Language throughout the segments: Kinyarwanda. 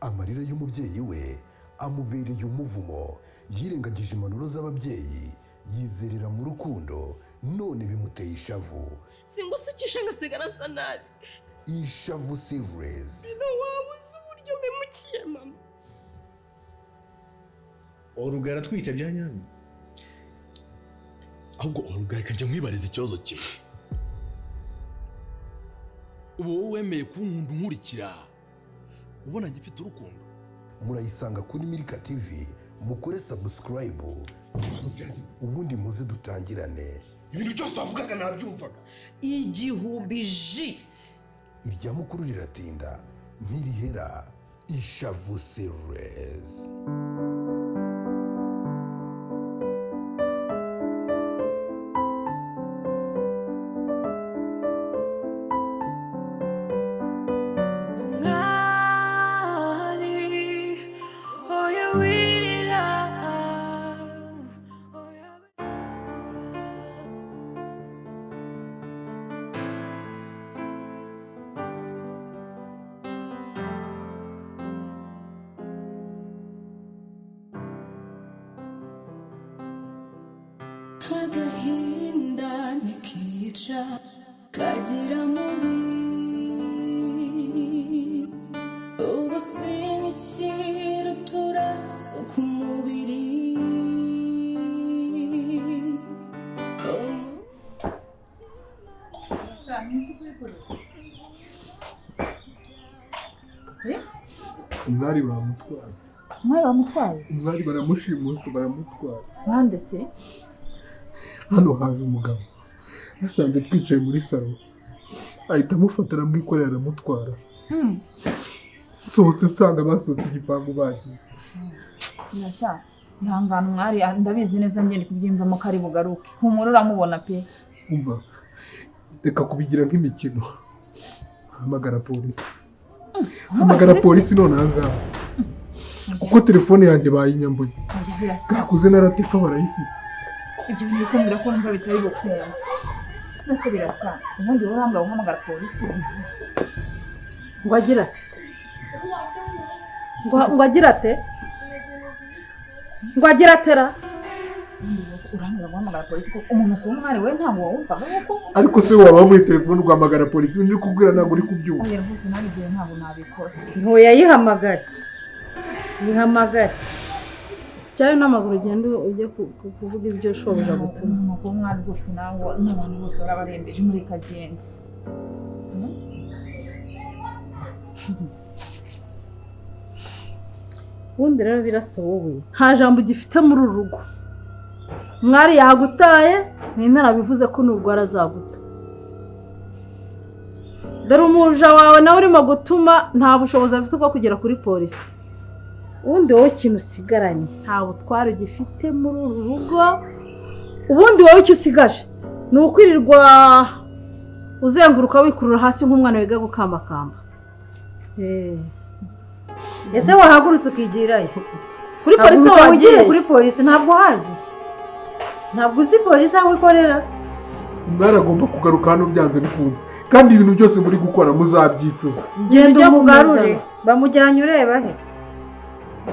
amarira y'umubyeyi we amubereye umuvumo, yirengagije impanuro z'ababyeyi, yizerera mu rukundo, none bimuteye ishavu. Singusukisha ngasigara nsa nabi. Ishavu series. Wabuze uburyo memukiye mama. Urugara twita bya nyamwe. Ahubwo urugara kajya mwibariza ikibazo kimwe. Ubu wemeye kunkunda nkurikira. Ubona ngifite urukundo. Murayisanga kuri Milika TV, mukore subscribe. Ubundi muze dutangirane. Ibintu cyose twavugaga nabyumvaga. Igihubiji. Irya mukuru riratinda, ntirihera. Ishavu series. Agahinda nikica kagira mubi ubu sinishyira uturaso ku mubiri Umwari baramutwara. Umwari bamutwaye? Umwari baramushimusa baramutwara. Bande se? Hano haje umugabo. Nasanze twicaye muri salo. Ahita amufata aramwikorera aramutwara. Sohotse nsanga basohotse igipangu bagiye. Nasa, ihangana umwari ndabizi neza ngende kubyimvamo kari bugaruke. Humura uramubona pe. Umva. Reka kubigira nk'imikino. Hamagara polisi. Hamagara polisi none ahangaha. Kuko telefone yanjye bayinyambuye. Kakuze na Latifa barayifite. Ibyo bintu bikumbira ko numva bitari gukunda. Nase birasa. Ubundi uranga uhamagara polisi. Ngo agira ate? Ngo agira ate? Ngo agira atera? Uranga guhamagara polisi ko umuntu kumwari we ntabwo wumvaga ko. Ariko se waba muri telefone guhamagara polisi ndi kubwira ntabwo uri kubyumva. Oya rwose nabigiye ntabwo nabikora. Ntoya yihamagara. Yihamagara. Cyayo n'amaguru ugenda ujye kuvuga ibyo shoboje gutuma. Nuko umwari rwose nawe n'abantu bose barabarembeje muri kagende. Ubundi rero birasa wowe. Nta jambo ugifite muri uru rugo. Mwari yagutaye, ni narabivuze ko nurwara azaguta. Dore umuja wawe nawe urimo gutuma nta bushobozi afite bwo kugera kuri polisi. Ubundi wowe ikintu usigaranye nta butware ugifite muri uru rugo. Ubundi wowe icyo usigaje ni ukwirirwa uzenguruka wikurura hasi nk'umwana wiga gukambakamba. Ese wahagurutse ukigirayo kuri polisi wagiye? Kuri polisi ntabwo hazi, ntabwo uzi polisi aho ikorera. Umwari agomba kugaruka hano byanze bikunze, kandi ibintu byose muri gukora muzabyicuza. Genda umugarure, bamujyanye ureba he.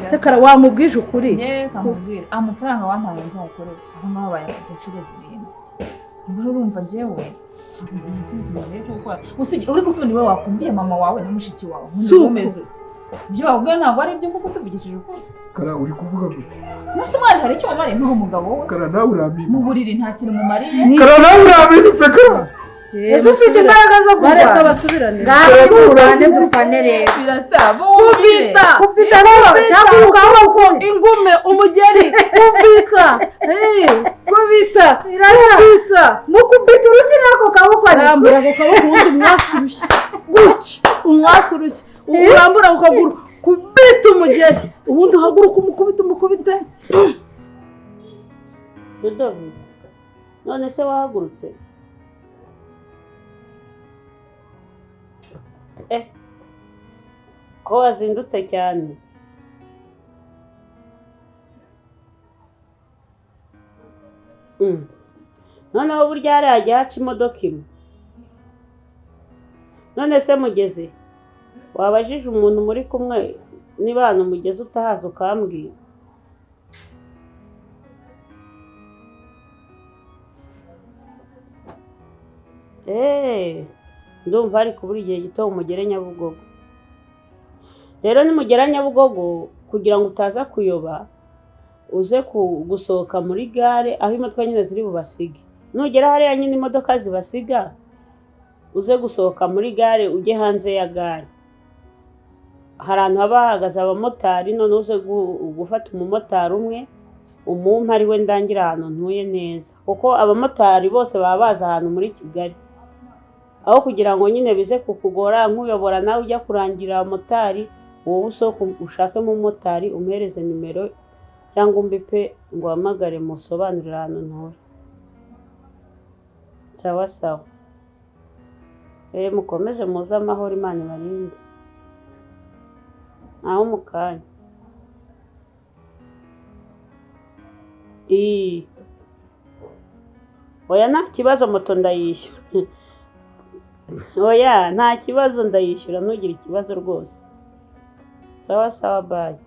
Sekara wamubwije ukuri. Ye kamubwira amafaranga wampaye nzayikorera aho ngaho bayafite inshuro zirindwi. Ubwo urumva njyewe uri gusubira niwe wakumviye mama wawe na mushiki wawe umeze ibyo bavuga ntabwo ari ibyo kuko tuvugishije ukuri. Kara uri kuvuga gute? Nase umwari hari icyo wamariye nk'uwo mugabo we? Kara nawe urambye mu buriri nta kintu mumariye. Kara nawe urambye Kara. Ese ufite imbaraga zo kurwana? Bareka basubirane. Ngaho dufane rero. Birasaba kubita n'aho cyangwa uko ingume umugeri kubita. Kubita. Kubita. Mukubita urusi nako kaboko arambura ako kaboko ubundi mwasurushye. Gucyo umwasurushye. Urambura ako kaguru kubita umugeri. Ubundi uhaguruka umukubite. Dodovi. None se wahagurutse? Ko wazindutse cyane. Noneho burya hariya haca imodoka imwe. None se mugeze wabajije umuntu muri kumwe niba hano umugezi utahaza ukambwira. Ndumva ari kubura igihe gito umugere Nyabugogo. Rero nimugera Nyabugogo kugira ngo utaza kuyoba uze gusohoka muri gare aho imodoka nyine ziri bubasige. Nugera hariya nyine imodoka zibasiga uze gusohoka muri gare ujye hanze ya gare. Hari ahantu haba hahagaze abamotari none uze gufata umumotari umwe umumpa ari we ndangira ahantu ntuye neza. Kuko abamotari bose baba baza ahantu muri Kigali. Aho kugira ngo nyine bize kukugora nk'uyobora nawe ujya kurangira abamotari wowe usohoka ushake mu motari umuhereze nimero cyangwa umbipe ngo uhamagare musobanurire ahantu ntuye. Sawa sawa. Mukomeze muze amahoro Imana ibarinde. Aho mukanya. Oya nta kibazo moto ndayishyura. Oya nta kibazo ndayishyura ntugire ikibazo rwose. Sawa sawa bye.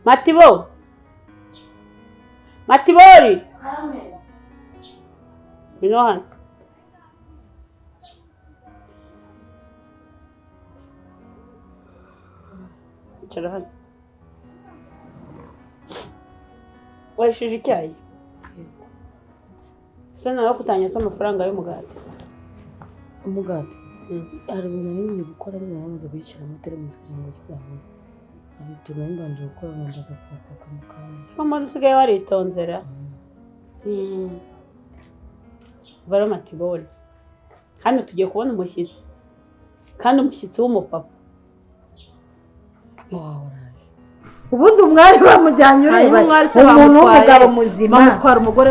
Matibo. Matibori. Bino hano. Icara hano. Washije icyayi? Ese nawe kutanyatsa amafaranga y'umugati. Umugati? Hari ibintu nari gukora ariko namaze kuyishyira muri telemusi kugira ngo kidahura. Abituma mbanje gukora nambaza kwaka mu kanzu. Mama usigaye waritonzera. Bara Matibori. Hano tugiye kubona umushyitsi. Kandi umushyitsi w'umupapa. Ubundi umwari bamujyanye ureba umuntu w'umugabo muzima bamutwara umugore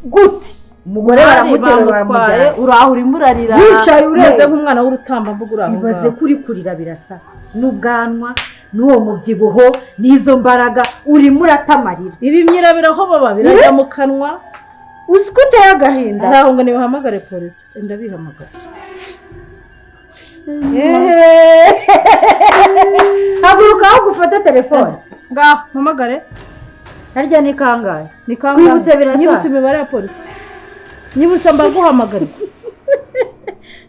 gute umugore baramuterura baramujyana uraho urimo urarira wicaye ureze nk'umwana w'urutambambuga uraho ibaze kuri kurira birasa n'ubwanwa n'uwo mubyibuho n'izo mbaraga urimo uratamarira ibimyira birahoboba birajya mu kanwa uzi ko uteye agahinda araho ngo nibahamagare polisi ndabihamagara haguruka aho gufata telefone ngaho mpamagare harya ni kangahe twibutse birasa nyibutse imibare ya polisi nyibutse mbaguhamagarira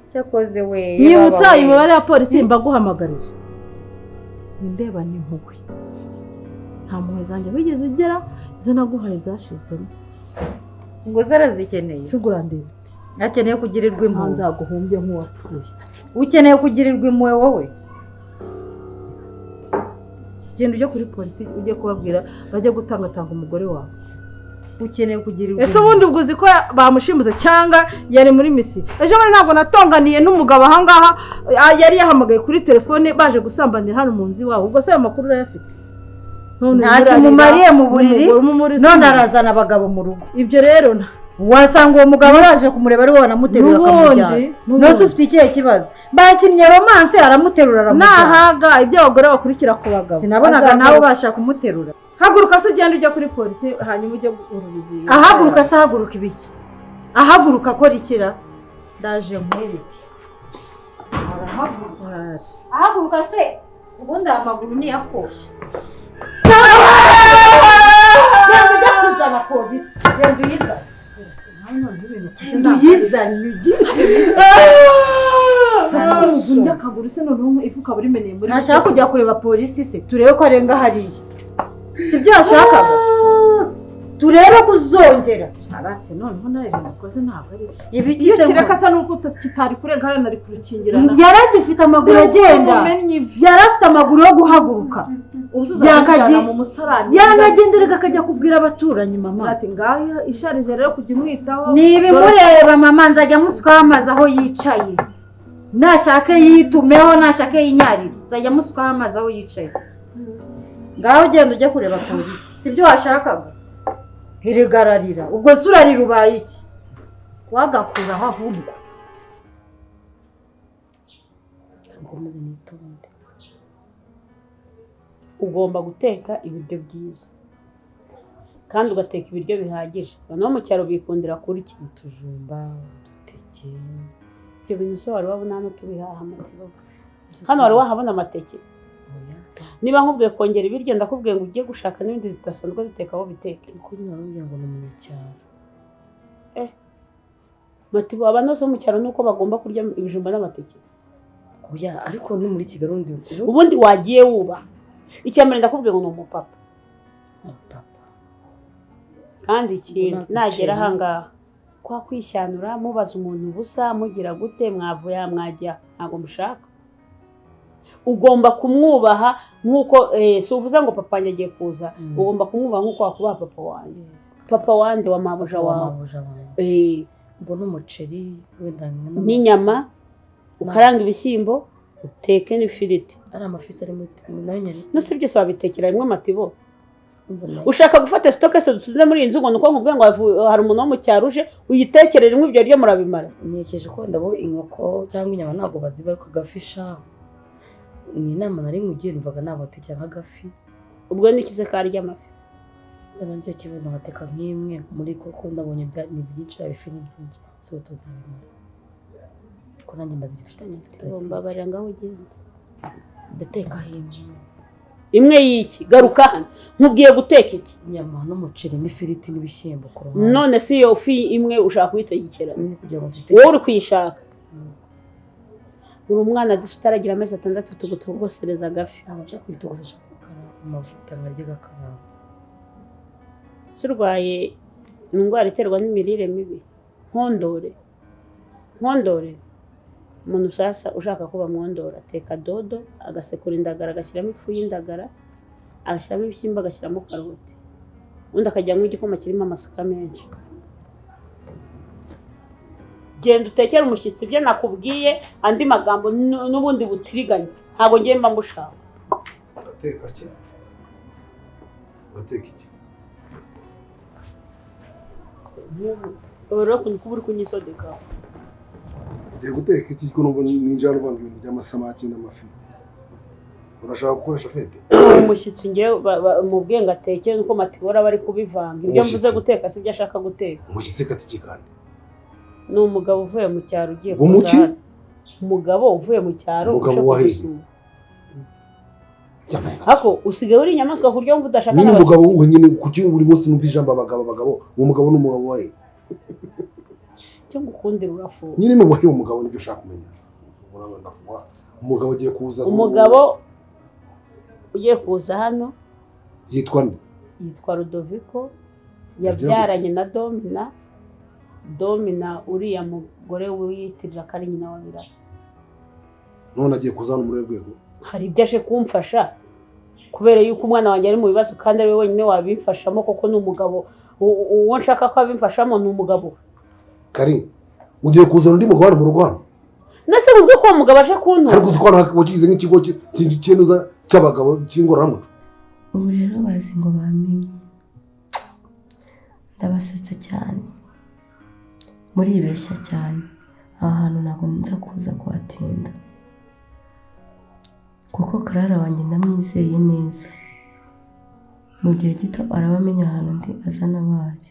cyakoze we nyibutse imibare ya polisi mbaguhamagarira ndeba ni impuhwe nta mpuhwe zanjye wigeze ugera izo naguhaye zashizemo ngo zarazikeneye sigurandira akeneye kugirirwa impuhwe nzaguhumbye nk'uwapfuye ukeneye kugirirwa impuhwe wowe genda ujye kuri polisi ujye kubabwira bajye gutangatanga umugore wawe ukeneye kugirirwa ese ubundi ubwo uzi ko bamushimuze cyangwa yari muri misi ejo bundi ntabwo natonganiye n'umugabo ahangaha yari yahamagaye kuri telefone baje gusambanira hano mu nzu iwawe ubwo se ayo makuru urayafite ntacyo mumariye mu buriri none arazana abagabo mu rugo ibyo rero wasanga uwo mugabo araje kumureba ari wowe anamuterura akamujyana nose ufite ikihe kibazo bakinnye romance aramuterura aramujyana nahaga ibyo abagore bakurikira ku bagabo sinabonaga nawe ubasha kumuterura haguruka se ugenda ujya kuri polisi hanyuma ujye urubizi ahaguruka se ahaguruka ibiki ahaguruka akora ikira ndaje nkwereke ahaguruka se ubundi amaguru niyakoshye genda ujya kuzana polisi genda uyizane ntashaka kujya kureba polisi se turebe ko arenga hariya si byo yashakaga turebe ko uzongera noneho nawe ibintu ukoze ntabwo ari ibiki iyo kireka asa n'uko kitari kurenga hariya nari kurukingirana yari agifite amaguru agenda yari afite amaguru yo guhaguruka yanagenderaga akajya kubwira abaturanyi mama ati ngaho isharije rero kujya umwitaho nibimureba mama nzajya musukaho amazi aho yicaye nashake yitumeho nashake yinyarire nzajya musukaho amazi aho yicaye ngaho ugenda ujya kureba polisi sibyo washakaga irigararira ubwo se urarira ubaye iki wagakuraho ahubwo nkomeze nitonde. ugomba guteka ibiryo byiza kandi ugateka ibiryo bihagije. Abantu bo mu cyaro bikundira kurya utujumba, uduteke. ibyo bintu se wari wabona hano tubihaha amatibo? Hano wari wahabona amateke? Niba nkubwiye kongera ibiryo ndakubwiye ngo ugiye gushaka n'ibindi bidasanzwe biteka aho biteke. Uko nyine warambwira ngo ni umunyacyaro. Matibo abantu bose bo mu cyaro nuko bagomba kurya ibijumba n'amateke. Oya ariko ni muri Kigali ubundi wagiye wuba. Icyambere ndakubwiye ngo ni umupapa. Kandi ikindi nagera ahangaha kwa kwishanura mubaza umuntu ubusa mugira gute mwavuya mwajya ntago mushaka. Ugomba kumwubaha nkuko si uvuze ngo papa wanjye agiye kuza, ugomba kumwubaha nkuko wakubaha papa wanjye. Papa wande wa mabuja wawe. Mbona umuceri wenda n'inyama, ukaranga ibishyimbo, uteke n'ifiriti. Ari amafisi ari muri nayo nyari. No si byose wabitekera rimwe Matibo. Ushaka gufata stock se dutuze muri inzu ngo nuko nkubwiye ngo hari umuntu wo mu cyaro uje uyitekere rimwe ibyo ryo murabimara. Nekeje ko ndabo inkoko cyangwa inyama ntago baziba ariko agafisha. Ni inama nari ngugiye numvaga nabatekera nk'agafi. Ubwo nikize karya amafi. Bana nicyo kibazo ngateka nk'imwe muri koko ndabonye ni byinshi abifi ni byinshi. So tuzabimara. Ko nanjye mbaze tutagomba baranga aho ugenda. Ndateka himwe. Imwe y'iki garuka hano nkubwiye guteka iki? Inyama n'umuceri n'ifiriti n'ibishyimbo ku ruhande. None si yo fi imwe ushaka kuyitegekera kugira ngo tuteke. Wowe uri kuyishaka. Uri umwana utaragira amezi 6 tugutogosereza agafi. Ntabwo nshaka kwitogosesha amavuta nkarya gakaranze. Surwaye indwara iterwa n'imirire mibi. Nkondore umuntu sasa ushaka kuba mwondora ateka dodo agasekura indagara agashyiramo ifu y'indagara agashyiramo ibishyimbo agashyiramo karoti undi akajyamo igikoma kirimo amasaka menshi. Genda utekere umushyitsi ibyo nakubwiye andi magambo n'ubundi butiriganye ntago ngiye mba mushaka. Ateka ki? Ateka iki? Oro kunikuburi kunyisodeka. Ngiye guteka iki ko numva ninjara uvanga ibintu by'amasamaki n'amafi. Urashaka gukoresha fete? Umushyitsi ngiye mu bwenga ateke nuko Matibora bari kubivanga. Ibyo mvuze guteka si byo ashaka guteka. Umushyitsi katiki kandi. Ni umugabo uvuye mu cyaro ugiye kuza. Umugabo uvuye mu cyaro. Umugabo wahe? Hako usigaye uri inyamaswa kurya wumva udashaka n'abashyitsi. Ni umugabo ngo nyine kuki buri munsi numva ijambo abagabo. Uwo mugabo n'umugabo wahe? Cyo ngukundira urafu. Nyine no wahe umugabo nibyo ushaka kumenya. Urabona ndafuwa. Umugabo ugiye kuza. Umugabo ugiye kuza hano yitwa nde? Yitwa Rudoviko. Yabyaranye na Domina uriya mugore wiyitirira kari nyina wa Birasa. None agiye kuza hano muri rwego. Hari ibyo aje kumfasha kubera yuko umwana wanjye ari mu bibazo kandi ari we wenyine wabimfashamo koko ni umugabo. Uwo nshaka ko abimfashamo ni umugabo. Kari ugiye kuzana undi mugabo mu rugo hano? Nase ubwo ko umugabo aje kuntu. Ariko uzikora wakize nk'ikigo cy'intuza cy'abagabo cy'ingororamuco. Ubu rero bazi ngo bamenye. Ndabasetse cyane. Muribeshya cyane. Aha hantu ntabwo nza kuza kuhatinda. Kuko Clara wanjye ndamwizeye neza. Mu gihe gito arabamenya ahantu ndi azana bari.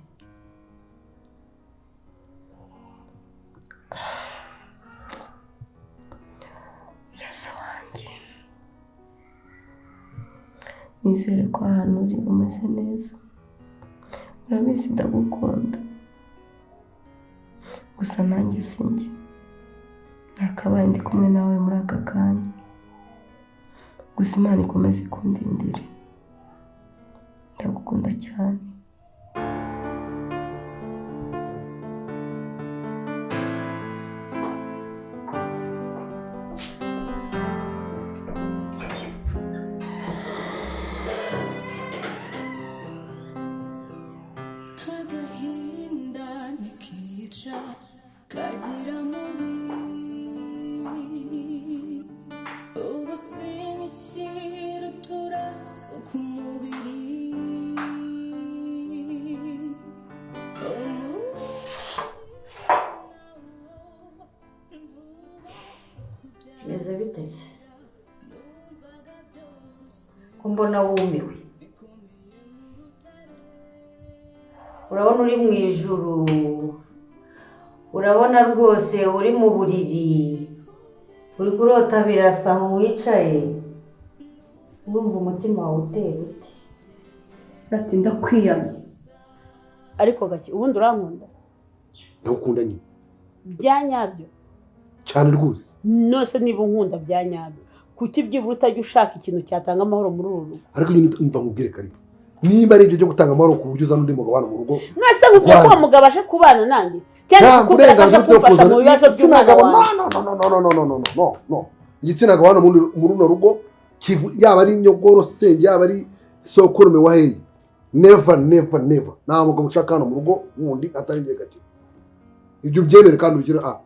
Birasa wanjye. Nizere ko ahantu uri umeze neza. Urabizi ndagukunda. Gusa nanjye sinjye. Nakabaye ndi kumwe nawe muri aka kanya. Gusa Imana ikomeze ikundindire. Ndagukunda cyane. Agahinda nikica kagira mubi. Ubu sinishyira uturaso ku mubiri. Bimeze bite se? Ko mbona wumiwe. Urabona uri mu ijuru. Urabona rwose uri mu buriri. Uri kurota birasa aho wicaye. Urumva umutima wawe utera uti? Ati ndakwiyamye. ariko gake ubundi urankunda ndagukunda nyine bya nyabyo cyane rwose. nose niba unkunda bya nyabyo kuki byibura utajya ushaka ikintu cyatanga amahoro muri uru rugo? Ariko nyine umva nkubwire kare niba ari ibyo byo gutanga amahoro ku buryo uzana undi mugabo hano mu rugo mwese nkubwiye ko uwo mugabo aje kubana nanjye cyangwa kukubwira ko aje kumfasha mu bibazo by'umwana wanjye. No igitsina gabo hano muri runo rugo yaba ari nyogoro senge yaba ari sokurume wa heyi never nta mugabo ushaka hano mu rugo wundi atari ngiye gake ibyo byemere kandi ubigira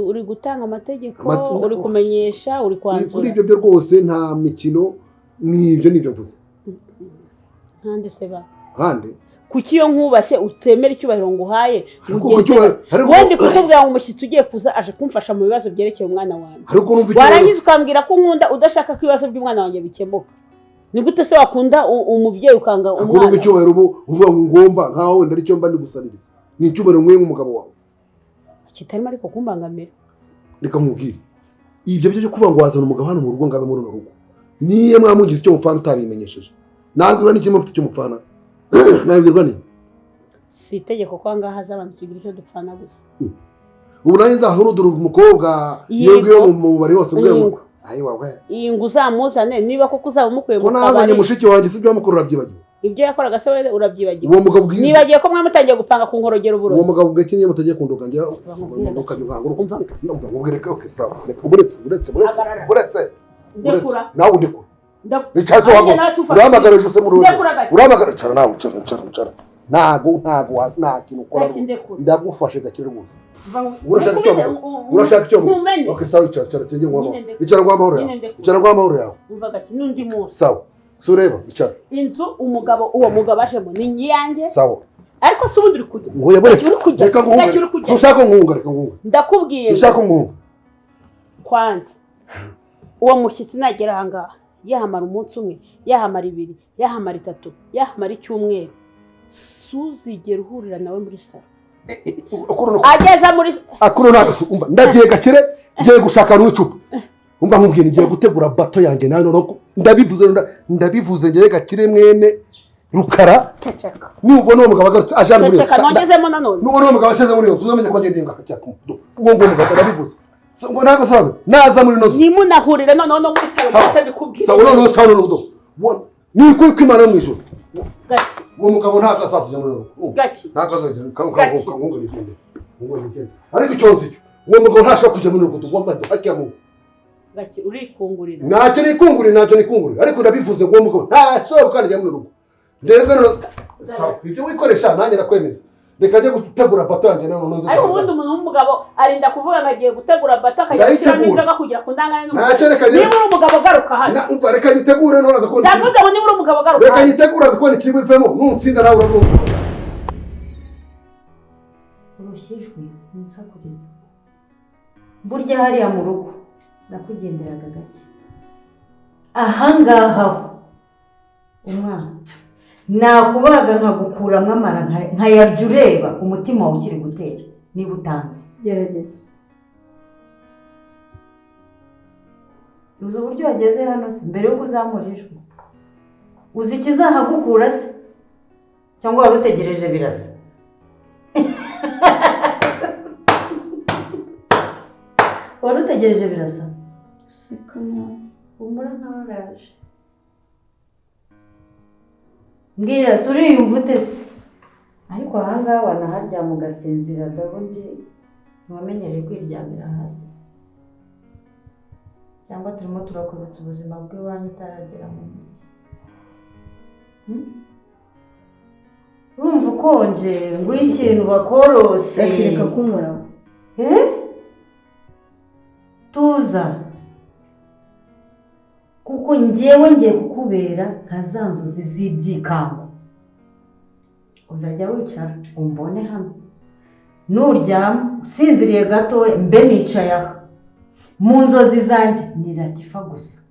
uri gutanga amategeko uri kumenyesha uri kwanzura kuri ibyo byo rwose nta mikino nibyo mvuze nkande se ba hande kuki iyo nkubashye utemera icyubahiro nguhaye ubundi kutubwira ngo umushyitsi ugiye kuza aje kumfasha mu bibazo byerekeye umwana wanjye warangiza ukambwira ko nkunda udashaka ko ibibazo by'umwana wanjye bikemuka ni gute se wakunda umubyeyi ukanga umwana urumva icyubahiro uvuga ngo ngomba nkaho wenda aricyo mba ndi gusabiriza ni icyubahiro mwe nk'umugabo wawe kitarimo ariko kumbangamira. Reka nkubwire ibyo byo kuvuga ngo wazana umugabo hano mu rugo ngabe muri rugo niye mwamugize icyo mupfana utabimenyesheje nabwira n'ikimo mfite icyo mupfana nabwirwa ni si itegeko ko ngaha hazabantu tugira icyo dupfana gusa ubu nanjye nzahurudura umukobwa yewe mu bari hose ubwego iyi ngo uzamuzane niba koko uzaba umukuye mu kabari ko nazanye mushiki wanjye si byo wamukorera byibagiwe ibyo yakoraga se wewe urabyibagiwe uwo mugabo bwiza nibagiye ko mwamatangiye gupanga ku nkorogero uburozi uwo mugabo bweke niyo mutagiye kundoga njye ukajya ngangura ngubwire ko okay sawa uretse nawe undekura icyazo wago uramagara jose mu rugo uramagara cara nawe cara nta kintu ukora ndagufashe gakire rwose urashaka icyo okay sawa cara tenge ngwamo icara ngwamahoro yawe umva gake nundi munsi sawa sureba icara inzu uwo mugabo ashemo ni nyange sawa ariko se ubundi uri kujya ngo yaboretse reka nguhunga ushaka nguhunga reka nguhunga ndakubwiye ushaka nguhunga kwanza uwo mushyitsi nagera ahangaha yahamara umunsi umwe yahamara 2 yahamara 3 yahamara icyumweru suzigera uhurira nawe muri salo ageza muri akuru nagaso umva ndagiye gakire ngiye gushaka n'ucupa umva nkubwiye ngiye gutegura bato yanjye nawe no ndabivuze ngiye gakire mwene rukara nubwo no mugabo agarutse ajana muri nongezemo nanone nubwo no mugabo aseze muri yo tuzamenye ko ngende ngakacyaka uwo ngo mugabo ndabivuze ngo nako sabe naza muri nozo nimunahurire none no muri salo bikubwira sawa no sawa no ni ko kwimana mu ijoro gaki uwo mugabo nta kasasu muri no gaki nta kasasu kango nigende ngo nigende ariko cyonse uwo mugabo ntashaka kujya muri rugo tugomba hakiya mu gaki urikungurira ntacyo nikungurira ariko ndabivuze ngo uwo mugabo ntashaka kujya muri rugo ndetse no ibyo wikoresha nanjye nakwemeza reka njye gutegura bato yanjye none ariko ubundi umuntu w'umugabo arinda kuvuga ngo agiye gutegura bato akajya gushyiramo inzoga kugira ku ndangane n'umugabo niba uri umugabo garuka hano reka nyitegure none aza kubona ndavuze ngo niba uri umugabo garuka reka nyitegure aza kubona ikiri bivemo nutsinda nawe urabumva urushyijwe ninsakuriza burya hariya mu rugo nakugenderaga gake ahangaha umwana nakubaga nkagukuramo amara nkayarya ureba umutima wawe ukiri gutera niba utanze gerageza uzi uburyo wageze hano se mbere yuko uzamura ijwi uzi ikizahagukura se cyangwa wari utegereje birasa wari utegereje birasa seka nawe umura ntawaraje mbwira se uriyumva ute se ariko ahangaha wanaharyama ugasinzira ndabundi ntiwamenyereye kwiryamira hasi cyangwa turimo turakubutsa ubuzima bw'iwanyu utaragera mu mujyi urumva ukonje ngo ikintu bakorose reka kunkoraho tuza kuko njyewe ngiye kukubera nka za nzozi z'ibyikango uzajya wicara umbone hano nuryama usinziriye gato mbe nicaye aha mu nzozi zanjye ni Latifa gusa.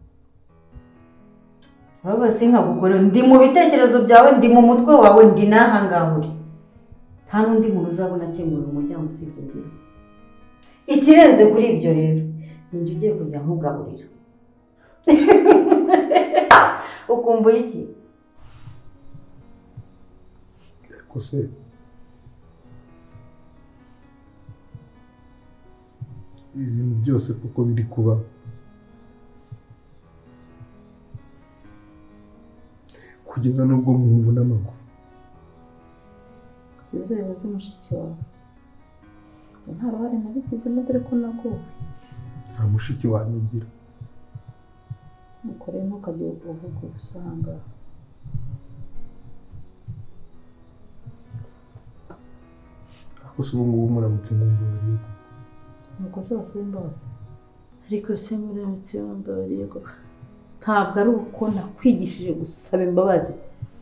Urabona sinkagukora, ndi mu bitekerezo byawe, ndi mu mutwe wawe, ndi n'aha ngaho uri. Nta n'undi muntu uzabona akingura umuryango usibye njyewe. Ikirenze kuri ibyo rero ni njye ugiye kujya nkugaburira. Ukumbuye iki? Kose ibintu byose kuko biri kuba kugeza n'ubwo mwumva n'amaguru. Izo yabaze mushiki wawe nta ruhare nabigizemo dore ko naguwe. Nta mushiki wanyigira. Mukore ntukajya uvuga usanga ako se ubu ngubu muramutse mumbabariye ko nuko se basaba imbabazi. Ariko se muramutse mumbabariye ko ntabwo ari uko nakwigishije gusaba imbabazi.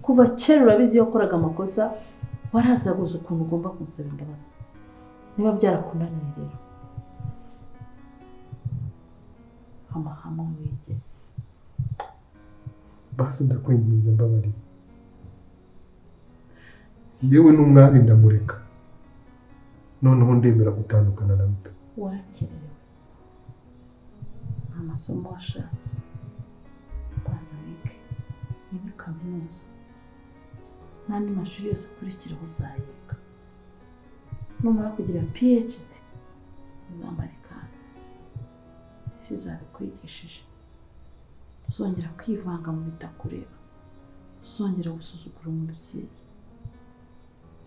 Kuva kera urabizi iyo wakoraga amakosa warazaguza ukuntu ugomba kumusaba imbabazi. Niba byarakunaniye rero amahame wige. Basi ndakwinginze mbabarira. Yewe n'umwari ndamureka. Noneho ndemera gutandukana na Mita. Warakerewe. Amasomo washatse. Banza wige. Nibe kaminuza. N'andi mashuri yose akurikiraho uzayiga. Numara kugira PhD uzambara ikanzu. Isi izabikwigishije. Uzongera kwivanga mu bitakureba. Uzongera gusuzugura umubyeyi.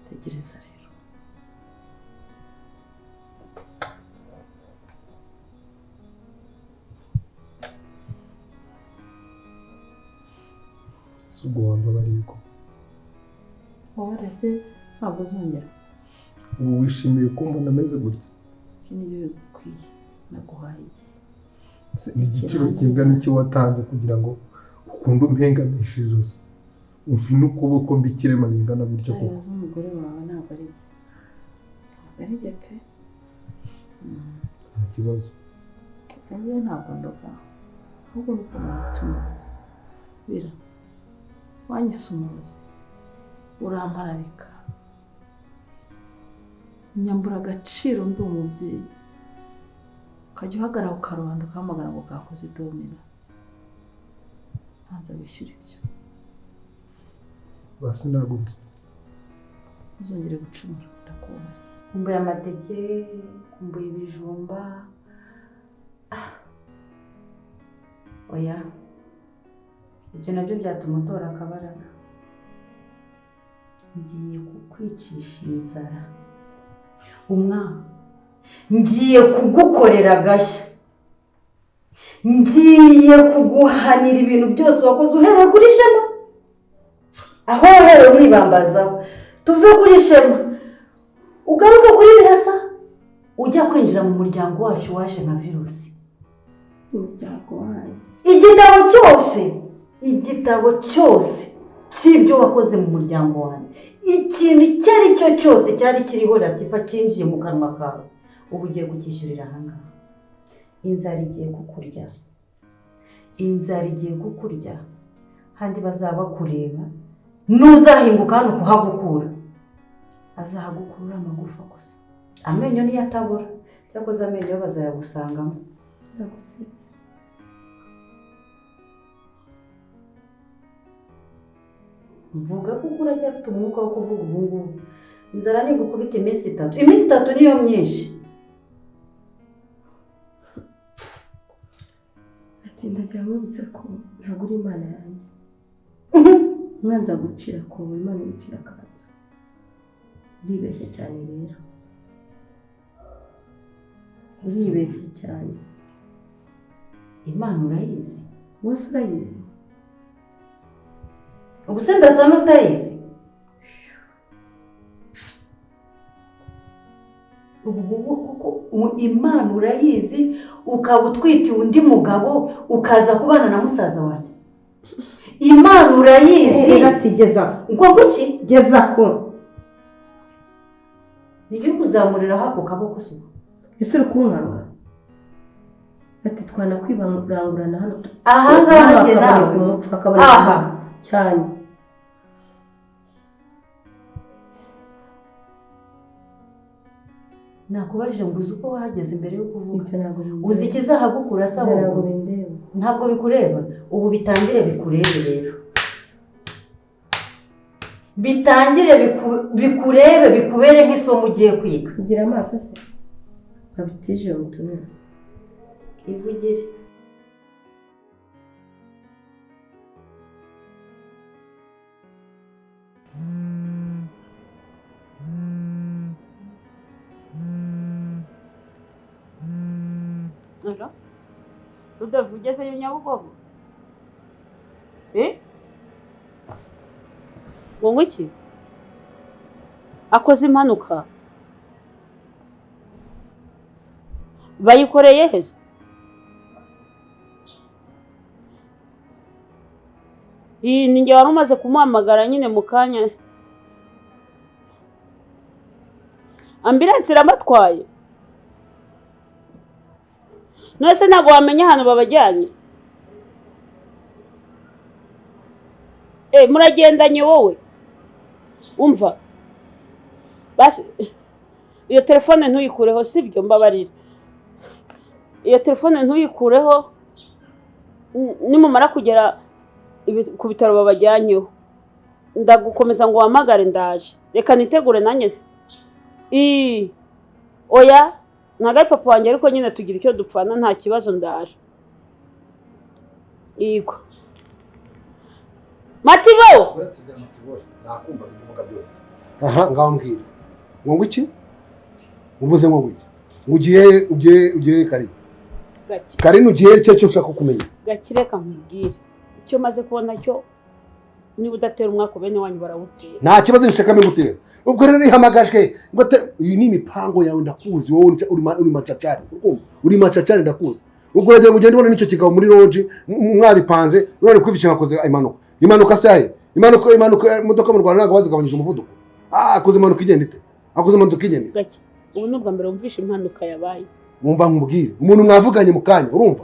Tegereza rero. Ubwo wambabariye ko warase ntabwo uzongera. Ubu wishimiye kumva nameze gutya? Niyo bikwiye naguhaye. Ni igiciro kingana iki watanze kugira ngo ukunde umpenganishe ijosi n'ukuboko mbikirema bingana gutyo koko? Abaza umugore wawe ntabwo ari iki. Ntabwo ari iki pe. Nta kibazo. Kandi ntabwo ndoga. Ahubwo ni uko tumuzi. Bira. Wanyise umurozi. Uramparabika. Nyambura agaciro ndi umubyeyi. Ukajya uhagarara ukarubanda ukahamagara ngo kakoze domina. Banza wishyura ibyo. Basi ntabwo nzi. Uzongere gucumura ndakubabariye. Kumbuye amateke, kumbuye ibijumba. Oya. Ibyo nabyo byatuma utora akabaraga. Ngiye kukwicisha inzara. Ngiye kugukorera agashya. Ngiye kuguhanira ibintu byose wakoze uhereye kuri Shema. Aho uhereye umwibambazaho. Tuve kuri Shema. Ugaruke kuri Birasa. Ujya kwinjira mu muryango wacu waje nka virusi. Umuryango wawe. Igitabo cyose cy'ibyo wakoze mu muryango wanjye. Ikintu icyo ari cyo cyose cyari kiriho Latifa cyinjiye mu kanwa kawe. Ubu ugiye kukishyurira ahangaha. Inzara igiye kukurya. Handi bazaba kureba. Nuzahinguka hano kuhagukura. Azahagukura amagufa gusa. Amenyo niyo atabura. Cyakoze amenyo bazayagusangamo. Ndagusetse. Vuga kuko uracyafite umwuka wo kuvuga ubu ngubu. Inzara ni gukubita iminsi 3. Iminsi 3 niyo myinshi. Ati ndagira mwibutse ko ntabwo uri Imana yanjye. Mwanza gucira ko Imana gucira kanzu. Uribeshye cyane rero. Uribeshye cyane. Imana urayizi? Wose urayizi? Ubuse ndasa n'utayizi? Kuko Imana urayizi ukaba utwitiye undi mugabo ukaza kubana na musaza wanjye. Imana urayizi. Ratigeza. Ngo kuki? Geza ko. Nibyo kuzamurira hako kaboko se. Ese rukunkanga. ati twanakwibangurana hano aha ngaha njye nawe aha cyane. nakubajije ngo uzi uko wahageze imbere yo kuvuga Ibyo ntabwo bindeba. uzi ikizahagukura se Ibyo ntabwo ahubwo bindeba. ntabwo bikureba ubu bitangire bikurebe rero bitangire bikurebe bikubere nk'isomo ugiye kwiga. Kugira amaso se abitije mutumira ivugire. Rudolphe ugezeyo Nyabugogo? Ngo iki? Akoze impanuka? Bayikoreye heze? Ni njye wari umaze kumuhamagara nyine mu kanya. Ambulance irabatwaye? Nose ntabwo wamenya hano babajyanye? Muragendanye wowe? Umva basi iyo telefone ntuyikureho sibyo mbabarira. Iyo telefone ntuyikureho nimumara kugera ku bitaro babajyanyeho ndagukomeza ngo wahamagare ndaje. Reka nitegure nanjye. Oya ntago papa wanjye ariko nyine tugira icyo dupfana nta kibazo ndaje. Yego Matibo uretse bya Matibo nakumva kuvuga byose. Aha ngaho mbwira ngo iki uvuze ngo iki ugiye kari kari nugiye cyo ushaka kumenya gakireka nkubwire icyo maze kubona cyo niba udatera umwaka bene wanyu barawutera nta kibazo nishaka migutera ubwo rero ihamagajwe ngo iyi ni imipango yawe ndakuzi wowe uri macacari uri macacari ndakuzi ubwo rero ugenda ubona nicyo kigabo muri lounge mwabipanze none kwivishaka koze imanuka se imanuka imodoka mu Rwanda ntabwo bazigabanyije umuvuduko akoze imanuka igenda ite akoze imanuka igenda gake ubu nubwo mbere umvisha impanuka yabaye mwumva nkubwire umuntu mwavuganye mu kanya urumva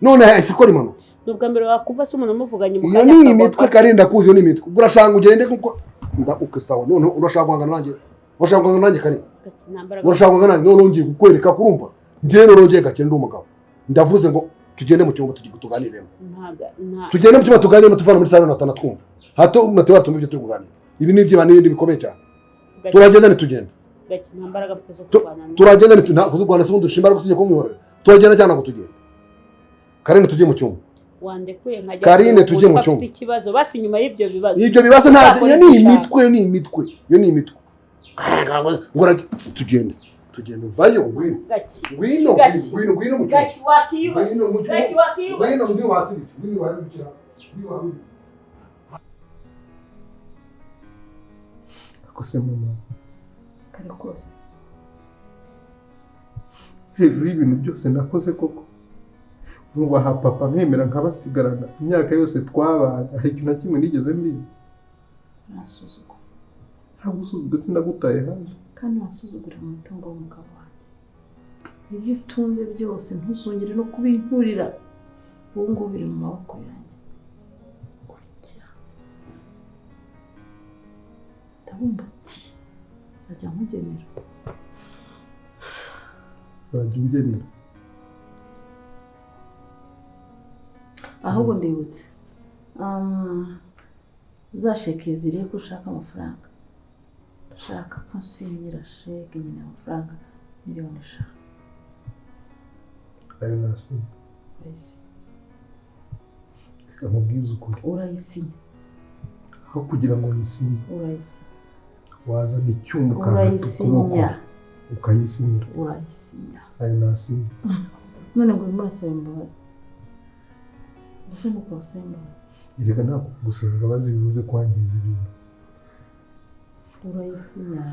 none isikora imanuka nubwo mbere wakumva se umuntu umuvuganye mu kanya iyo ni imitwe karinda kuzi iyo ni imitwe urashanga ugende kuko ndakuke sawa none urashaka kwangana nanjye kari urashaka kwangana nanjye none ngiye kukwereka kurumva ngiye nongeye gake ndi umugabo ndavuze ngo tugende mu cyumba tuganiremo tugende mu cyumba tuganiremo tuvana muri sale natana twumva hato Mateo atumva ibyo turi kuganira ibi ni iby'ibana n'ibindi bikomeye cyane turagenda nitugenda gake nta mbaraga afite zo kurwana turagenda nta kudurwana se undi shimbara gusinye kumwihorera turagenda cyane ngo tugende Karine tujye mu cyumba wandekuye nkajya Karine tujye mu cyumba ikibazo basi nyuma y'ibyo bibazo nta iyo ni imitwe ngora tugende vayo ngwino mu cyumba gake wakiba ngwino mu hasi ngwino wabikira akose mama kare kose hejuru y'ibintu byose nakoze koko nubaha papa nkemera nkabasigarana imyaka yose twabanye hari ikintu na kimwe nigeze mbiba nasuzugura ntabwo usuzugura sinagutaye hanze kandi wasuzugura umutungo w'umugabo wanjye ibyo utunze byose ntuzongere no kubinturira ubu ngubu biri mu maboko yanjye kurya ndabumbatiye nzajya nkugenera uzajya ungenera ahubwo ndibutse za sheke ziriye ko ushaka amafaranga ndashaka ko nsinyira sheke nyine amafaranga 5 miliyoni ayo nasinya urayisinya reka nkubwize ukuri urayisinya aho kugira ngo nisinye urayisinya wazana icyuma urayisinya ukayisinyira urayisinya ayo nasinya none ngo urasaba imbabazi mbese nuko wasaba imbabazi erega ntabwo gusaba imbabazi bivuze kwangiza ibintu urayisinya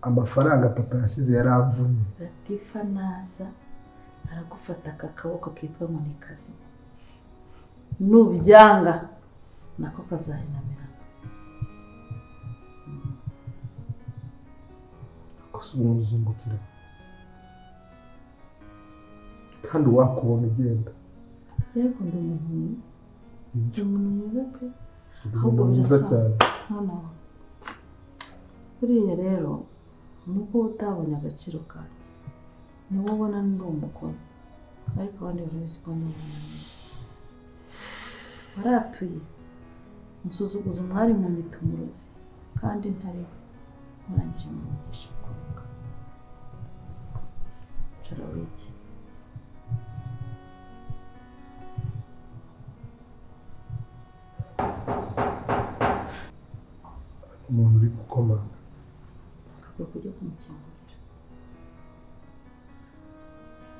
amafaranga papa yasize yaramvunye Latifa naza aragufata aka kaboko kitwa ngo ni kazima nubyanga nako kazahinamirana gusa umuzungukira kandi wakubona ugenda. Ariko ndi umuntu mwiza. Ndi umuntu mwiza pe. Ahubwo birasa cyane. Noneho buriya rero nuko utabonye agaciro kanjye ni wowe ubona ndi umukoro ariko abandi barabizi ko ndi umuntu mwiza. Waratuye musuzuguza umwari mu mitumurozi kandi ntari murangije mwigisha kuruka. Cara wiki umuntu uri gukomanga. Haguruka ujye kumukingurira.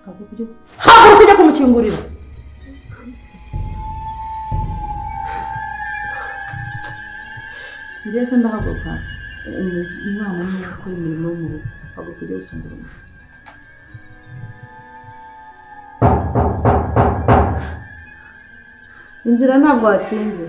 Haguruka ujye kumukingurira. Njye se ndahaguruka umwana niwe ukora imirimo yo mu rugo. Haguruka ujye gukingura umusatsi. Injira ntabwo wakinze.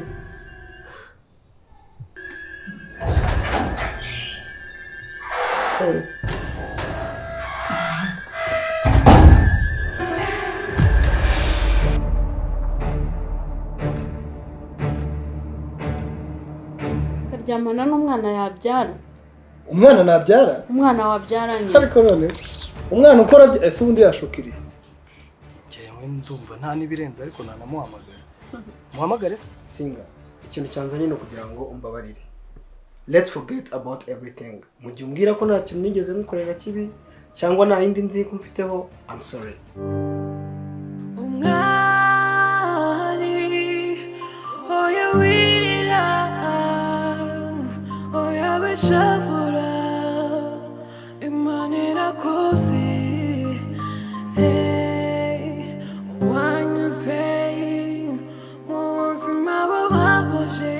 Karyamana n'umwana yabyara. Umwana nabyara? Umwana wabyaranye. Ariko none umwana ukora ese ubundi yashukiriye. Jewe ndumva nta nibirenze ariko nanamuhamagara. Muhamagare singa. Ikintu cyanzanye no kugira ngo umbabarire. Let's forget about everything. Mu gihe umbwira ko nta kintu nigeze mukorera kibi cyangwa nta yindi nzi ko mfiteho, I'm sorry. Umwari oya wirira oya beshavura Imana irakoze wanyuze mu buzima bubabaje